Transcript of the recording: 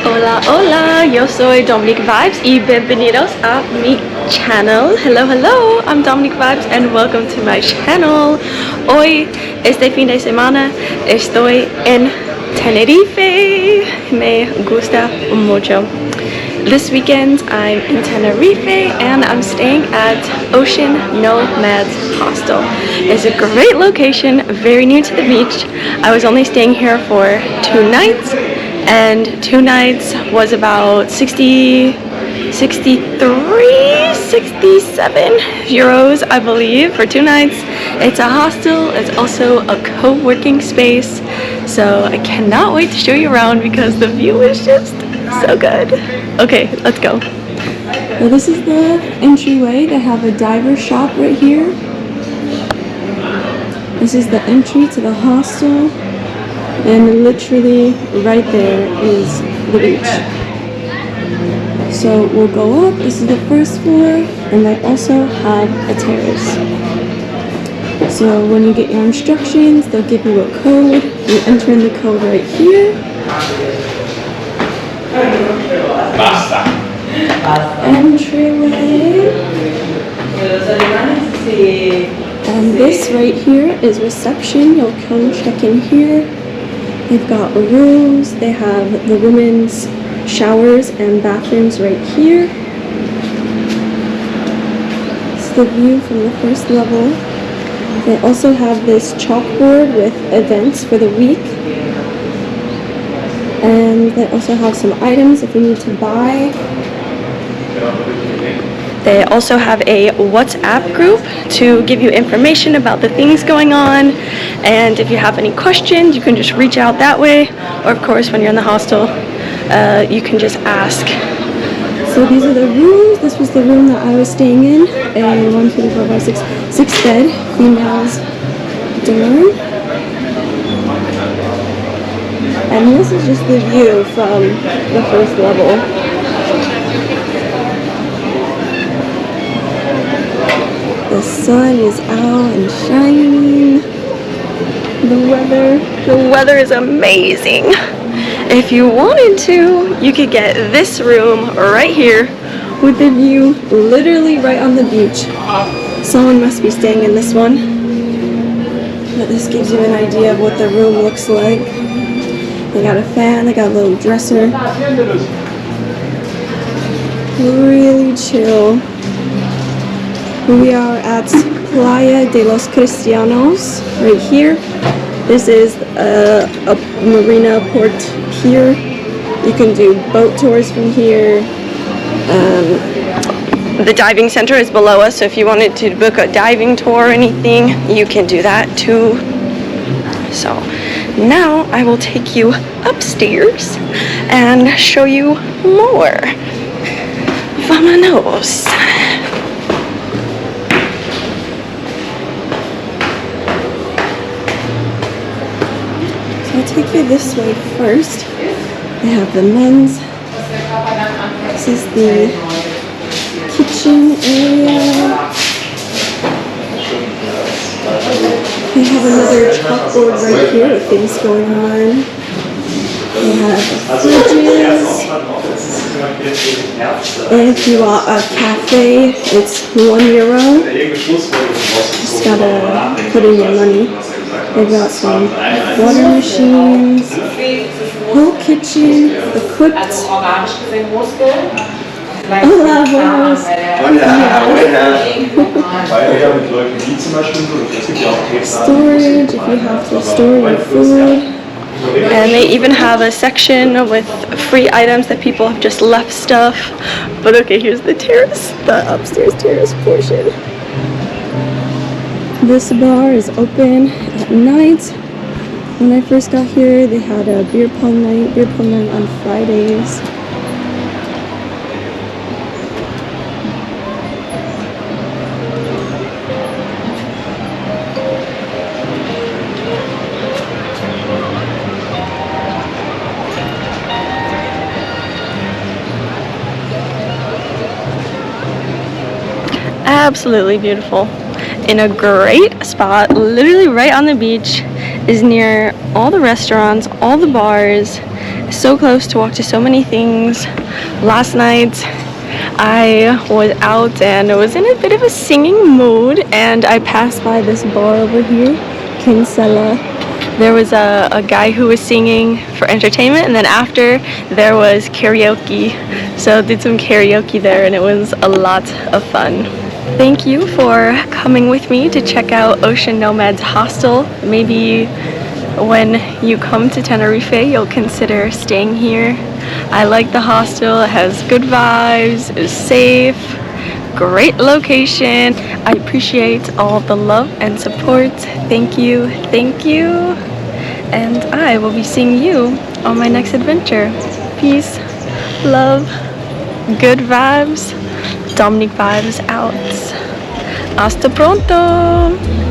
Hola, hola, yo soy Dominique Vibez y bienvenidos a mi channel. Hello, hello, I'm Dominique Vibez and welcome to my channel. Hoy, este fin de semana, estoy en Tenerife. Me gusta mucho. This weekend, I'm in Tenerife and I'm staying at Ocean Nomads Hostel. It's a great location, very near to the beach. I was only staying here for 2 nights, and 2 nights was about 63, 67 euros, I believe, for 2 nights. It's a hostel, it's also a co-working space, so I cannot wait to show you around because the view is just so good. Okay, let's go. Well, this is the entryway. They have a diver shop right here. This is the entry to the hostel, and literally right there is the beach. So we'll go up. This is the first floor, and they also have a terrace. So when you get your instructions, they'll give you a code. You enter in the code right here. Entryway. And this right here is reception. You'll come check in here. They've got rooms. They have the women's showers and bathrooms right here. It's the view from the first level. They also have this chalkboard with events for the week. And they also have some items if you need to buy. They also have a WhatsApp group to give you information about the things going on. And if you have any questions, you can just reach out that way. Or of course, when you're in the hostel, you can just ask. So these are the rooms. This was the room that I was staying in. A 1, 2, 3, 4, 5, 6 bed, females dorm. And this is just the view from the first level. The sun is out and shining. The weather is amazing. If you wanted to, you could get this room right here with the view literally right on the beach. Someone must be staying in this one. But this gives you an idea of what the room looks like. They got a fan, they got a little dresser. Really chill. We are at Playa de los Cristianos, right here. This is a marina port pier. You can do boat tours from here. The diving center is below us, so if you wanted to book a diving tour or anything, you can do that too. So now I will take you upstairs and show you more. Vámonos. So I'll take you this way first. They have the men's. This is the kitchen area. They have another chalkboard right here with things going on. They have fridges. If you want a cafe, it's €1. Just gotta put in your money. They've got some water machines, whole kitchen, equipped. Hola, buenos. Storage, if you have to store your food. And they even have a section with free items that people have just left stuff. But okay, here's the terrace, the upstairs terrace portion. This bar is open at night. When I first got here, they had a beer pong night on Fridays. Absolutely beautiful. In a great spot, literally right on the beach, is near all the restaurants, all the bars, so close to walk to so many things. Last night I was out and I was in a bit of a singing mood, and I passed by this bar over here, Kinsella. There was a guy who was singing for entertainment, and then after there was karaoke. So I did some karaoke there and it was a lot of fun. Thank you for coming with me to check out Ocean Nomads Hostel. Maybe when you come to Tenerife, you'll consider staying here. I like the hostel. It has good vibes, it's safe, great location. I appreciate all the love and support. Thank you, thank you. And I will be seeing you on my next adventure. Peace, love, good vibes. Dominique Vibez out. Hasta pronto!